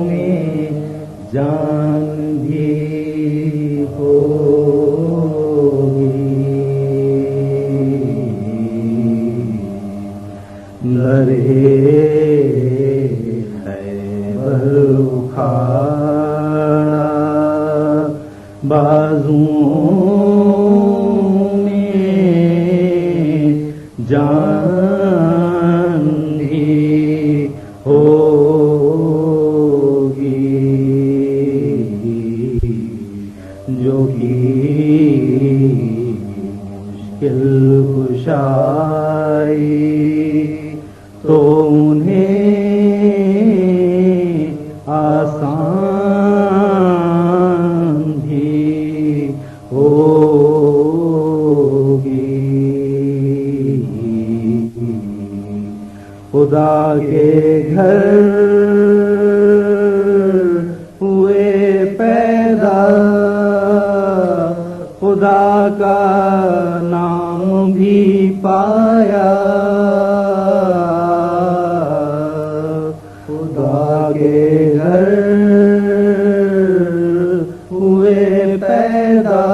में जान भी होगी। लरे खैबर उखाड़ा बाजुओं में जान भी होगी। जो कि मुश्किल कुशाई तो उन्हें आसान भी होगी। खुदा के घर हुए पैदा, खुदा का नाम भी पाया। खुदा के घर हुए पैदा,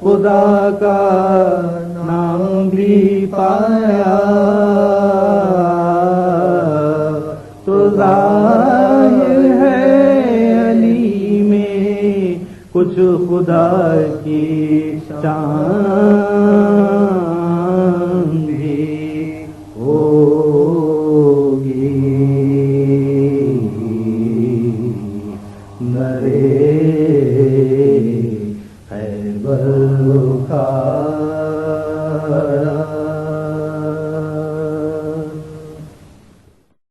खुदा का नाम भी पाया। तो जाहिर है अली में कुछ खुदा की शान